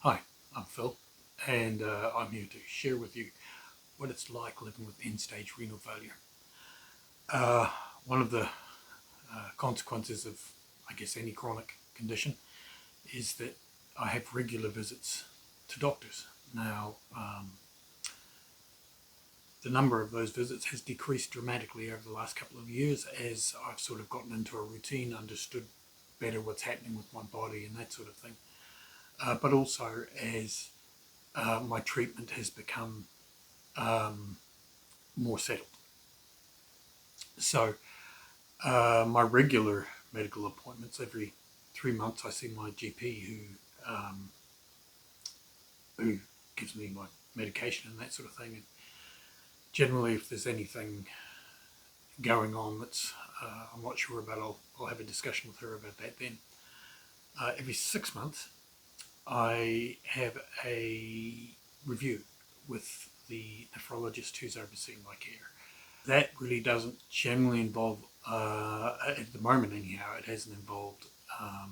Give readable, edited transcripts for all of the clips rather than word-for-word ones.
Hi, I'm Phil, and I'm here to share with you what it's like living with end-stage renal failure. Uh, One of the consequences of, I guess, any chronic condition is that I have regular visits to doctors. Now, the number of those visits has decreased dramatically over the last couple of years as I've sort of gotten into a routine, understood better what's happening with my body and that sort of thing. But also as my treatment has become more settled. So my regular medical appointments, every 3 months I see my GP who gives me my medication and that sort of thing. And generally, if there's anything going on that's I'm not sure about, I'll have a discussion with her about that then. Every 6 months I have a review with the nephrologist who's overseeing my care. That really doesn't generally involve, at the moment anyhow, it hasn't involved a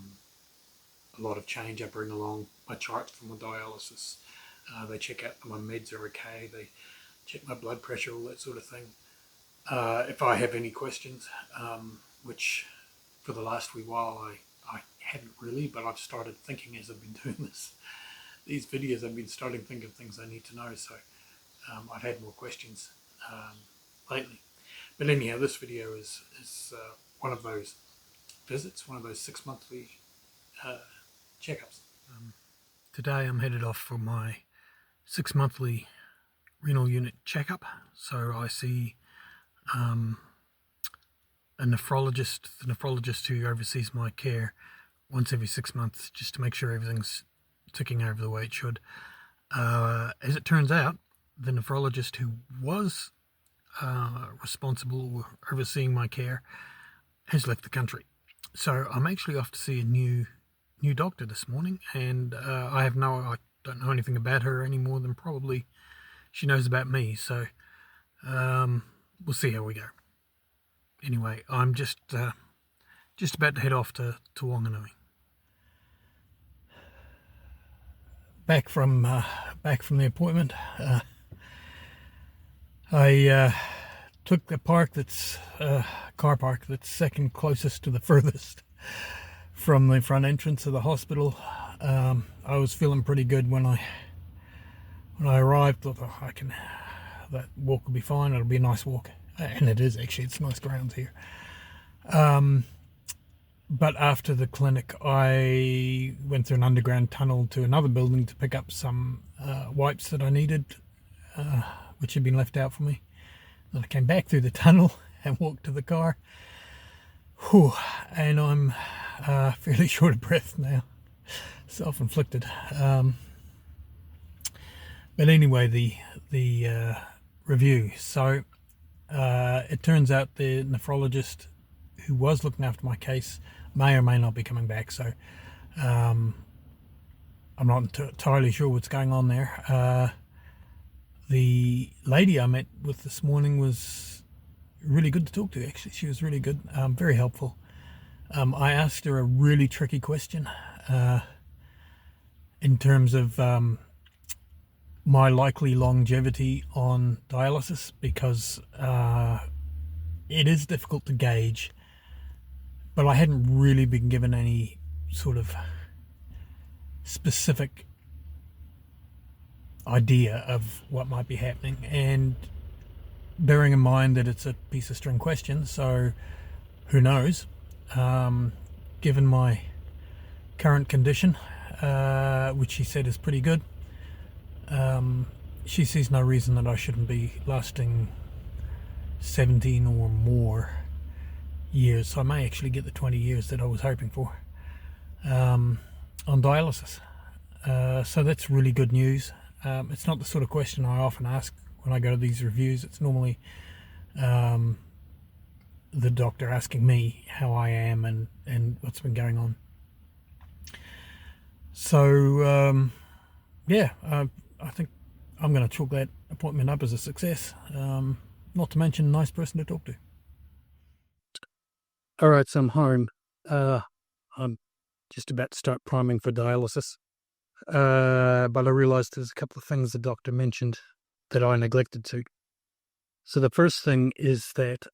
lot of change. I bring along my chart for my dialysis. They check out that my meds are okay. They check my blood pressure, all that sort of thing. If I have any questions, which for the last wee while I hadn't really, but I've started thinking as I've been doing these videos, I've been starting to think of things I need to know. So I've had more questions lately. But anyhow, this video is one of those visits, one of those 6 monthly checkups. Today I'm headed off for my 6 monthly renal unit checkup. So I see a nephrologist, the nephrologist who oversees my care, once every 6 months, just to make sure everything's ticking over the way it should. As it turns out, the nephrologist who was responsible or overseeing my care has left the country. So I'm actually off to see a new doctor this morning, and I don't know anything about her any more than probably she knows about me. So we'll see how we go. Anyway, I'm just about to head off to Wanganui. Back from the appointment, I took the car park that's second closest to the furthest from the front entrance of the hospital. I was feeling pretty good when I arrived. Thought, that walk will be fine. It'll be a nice walk, and it is actually. It's nice grounds here. But after the clinic, I went through an underground tunnel to another building to pick up some wipes that I needed, which had been left out for me. Then I came back through the tunnel and walked to the car. Whew, and I'm fairly short of breath now. Self-inflicted. But anyway, the review. So it turns out the nephrologist who was looking after my case may or may not be coming back. So I'm not entirely sure what's going on there. The lady I met with this morning was really good to talk to, actually. She was really good, very helpful. I asked her a really tricky question in terms of my likely longevity on dialysis, because it is difficult to gauge, but I hadn't really been given any sort of specific idea of what might be happening, and bearing in mind that it's a piece of string question, so who knows, given my current condition, which she said is pretty good, she sees no reason that I shouldn't be lasting 17 or more years, so I may actually get the 20 years that I was hoping for on dialysis. So that's really good news. It's not the sort of question I often ask when I go to these reviews. It's normally the doctor asking me how I am and what's been going on. So yeah, I think I'm going to chalk that appointment up as a success. Not to mention, a nice person to talk to. All right, so I'm home. I'm just about to start priming for dialysis. but I realized there's a couple of things the doctor mentioned that I neglected to. So the first thing is that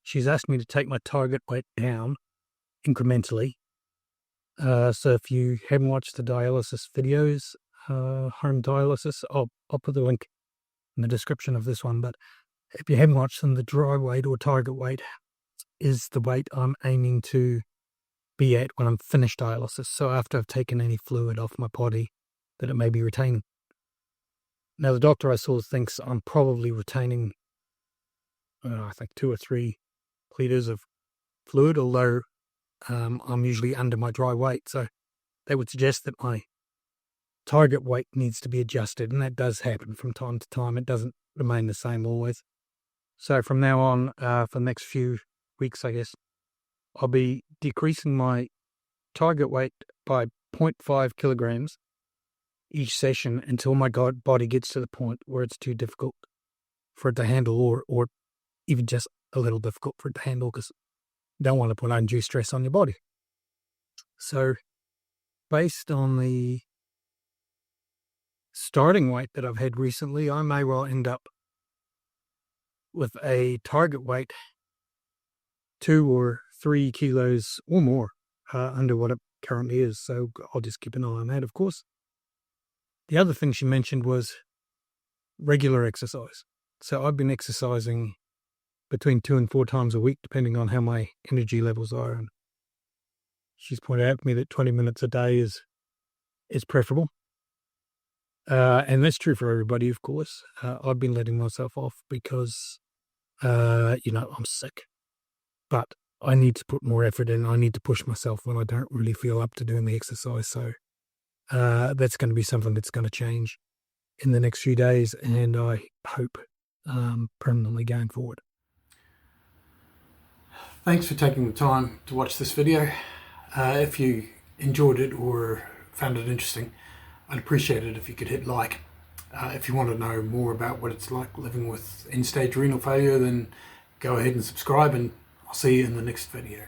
she's asked me to take my target weight down incrementally. So if you haven't watched the dialysis videos, home dialysis, I'll put the link in the description of this one. But if you haven't watched them, the dry weight or target weight is the weight I'm aiming to be at when I'm finished dialysis. So after I've taken any fluid off my body that it may be retaining. Now, the doctor I saw thinks I'm probably retaining, I think 2 or 3 liters of fluid, although I'm usually under my dry weight. So they would suggest that my target weight needs to be adjusted, and that does happen from time to time. It doesn't remain the same always. So from now on, for the next few weeks, I guess, I'll be decreasing my target weight by 0.5 kilograms each session until my body gets to the point where it's too difficult for it to handle, or even just a little difficult for it to handle, because you don't want to put undue stress on your body. So based on the starting weight that I've had recently, I may well end up with a target weight 2 or 3 kilos or more under what it currently is. So I'll just keep an eye on that, of course. The other thing she mentioned was regular exercise. So I've been exercising between 2 and 4 times a week, depending on how my energy levels are. And she's pointed out to me that 20 minutes a day is preferable. And that's true for everybody, of course. I've been letting myself off because, I'm sick. But I need to put more effort in. I need to push myself when I don't really feel up to doing the exercise. So that's going to be something that's going to change in the next few days, and I hope permanently going forward. Thanks for taking the time to watch this video. If you enjoyed it or found it interesting, I'd appreciate it if you could hit like. If you want to know more about what it's like living with end-stage renal failure, then go ahead and subscribe, and I'll see you in the next video.